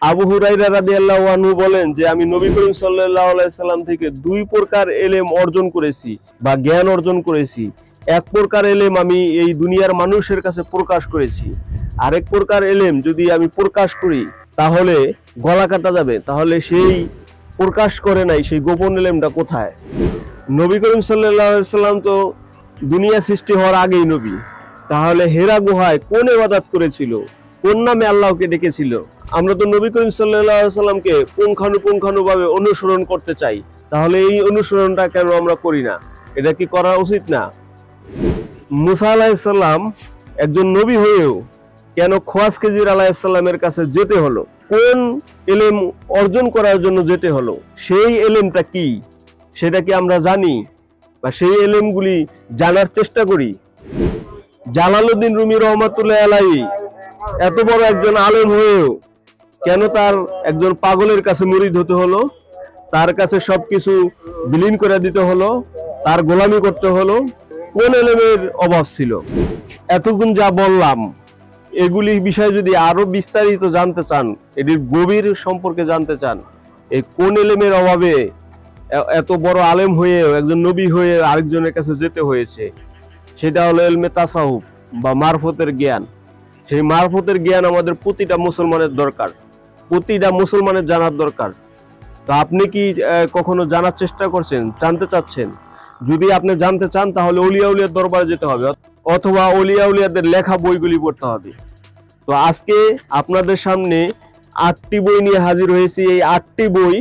আবু হুরায়রা রাদিয়াল্লাহু আনহু বলেন যে আমি নবী করিম সাল্লাল্লাহু আলাইহি সাল্লাম থেকে দুই প্রকার ইলম অর্জন করেছি বা জ্ঞান অর্জন করেছি। এক প্রকার ইলম আমি এই দুনিয়ার মানুষের কাছে প্রকাশ করেছি, আরেক প্রকার ইলম যদি আমি প্রকাশ করি তাহলে গলা কাটা যাবে। তাহলে সেই প্রকাশ করে নাই সেই গোপন ইলমটা কোথায়? নবী করিম সাল্লাল্লাহু আলাইহি সাল্লাম তো দুনিয়া সৃষ্টি হওয়ার আগেই নবী। তাহলে হেরা গুহায় কোন ইবাদত করেছিল, কোন নামে আল্লাহকে ডেকেছিল? আমরা তো নবী করিম সাল্লাল্লাহু আলাইহি সাল্লামকে পুঙ্খানুপুঙ্খানুভাবে অনুসরণ করতে চাই, তাহলে এই অনুসরণটা কেন আমরা করি না? এটা কি করা উচিত না? মুসা আলাইহিস সালাম একজন নবী হয়েও কেন খোয়াজ খিজির আলাইহিস সালামের কাছে যেতে হলো? কোন ইলম অর্জন করার জন্য যেতে হলো? সেই ইলমটা কি সেটা কি আমরা জানি বা সেই ইলমগুলি জানার চেষ্টা করি? জালালউদ্দিন রুমি রহমাতুল্লাহ আলাইহি এত বড় একজন আলেম হয়েও কেন তার একজন পাগলের কাছে মুরিদ হতে হলো? তার কাছে সবকিছু বিলীন করে দিতে হলো, তার গোলামি করতে হলো? কোন ইলমের অভাব ছিল? এতক্ষণ যা বললাম এগুলি বিষয় যদি আরো বিস্তারিত জানতে চান, এটির গভীর সম্পর্কে জানতে চান, এই কোন ইলমের অভাবে এত বড় আলেম হয়ে একজন নবী হয়ে আরেকজনের কাছে যেতে হয়েছে, সেটা হলো ইলমে তাসাউফ বা মারফতের জ্ঞান। সেই মারফতের জ্ঞান আমাদের প্রতিটা মুসলমানের দরকার, প্রতিটা মুসলমানের জানার দরকার। তো আপনি কি কখনো জানার চেষ্টা করছেন, জানতে চাচ্ছেন? যদি আপনি জানতে চান তাহলে অলিয়া উলিয়ার দরবারে যেতে হবে অথবা অলিয়া উলিয়াদের লেখা বইগুলি পড়তে হবে। তো আজকে আপনাদের সামনে 8টি বই নিয়ে হাজির হয়েছি। এই 8টি বই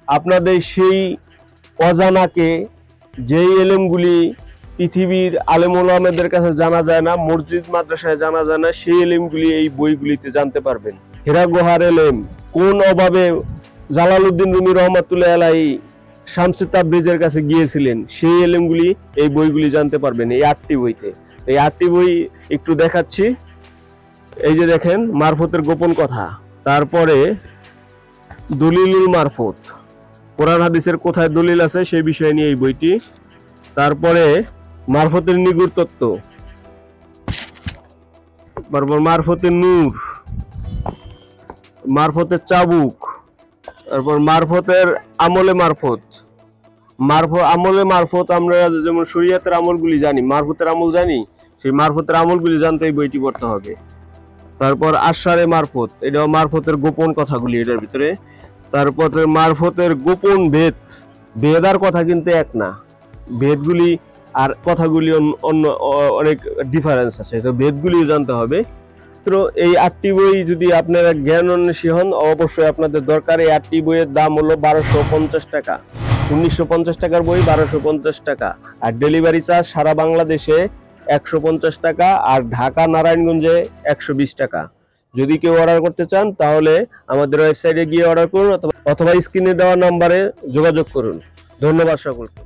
আপনাদের সেই অজানাকে, যেই এলেমগুলি পৃথিবীর আলেম ওলামাদের কাছে জানা যায় না, মসজিদ মাদ্রাসায় জানা যায় না, সেই এলেমগুলি এই বইগুলিতে জানতে পারবেন। হেরা গুহার এলেম কোন অভাবে জালালউদ্দিন রুমি রহমাতুল্লাহ আলাইহি শামসে তাবরিজের কাছে গিয়েছিলেন, সেই এলেমগুলি এই বইগুলি জানতে পারবেন এই 8টি বইতে। এই 8টি বই একটু দেখাচ্ছি। এই যে দেখেন, মারফতের গোপন কথা, তারপরে দলিলুল মারফত, কোরআন হাদিসের কোথায় দলিল আছে সেই বিষয় নিয়ে এই বইটি, তারপরে মারফতের নিগুড় তত্ত্ব, তারপর মারফতের নূর, মারফতের চাবুক, তারপর মারফতের আমলে মারফত, আমলে মারফত আমরা যেমন শরীয়তের আমলগুলি জানি, মারফতের আমল জানি, সেই মারফতের আমলগুলি জানতে এই বইটি পড়তে হবে। তারপর আশারে মারফত, এটাও মারফতের গোপন কথাগুলি এটার ভিতরে। তারপর মারফতের গোপন ভেদ, ভেদ আর কথা কিন্তু এক না, ভেদগুলি আর কথাগুলি অন্য অনেক ডিফারেন্স আছে, তো ভেদগুলিও জানতে হবে। তো এই 8টি বই যদি আপনারা জ্ঞান অন্বেষী হন, অবশ্যই আপনাদের দরকার। এই 8টি বইয়ের দাম হলো 1250 টাকা। 1950 টাকার বই 1250 টাকা, আর ডেলিভারি চার্জ সারা বাংলাদেশে 150 টাকা, আর ঢাকা নারায়ণগঞ্জে 120 টাকা। যদি কেউ অর্ডার করতে চান তাহলে আমাদের ওয়েবসাইটে গিয়ে অর্ডার করুন অথবা স্ক্রিনে দেওয়া নাম্বারে যোগাযোগ করুন। ধন্যবাদ সকলকে।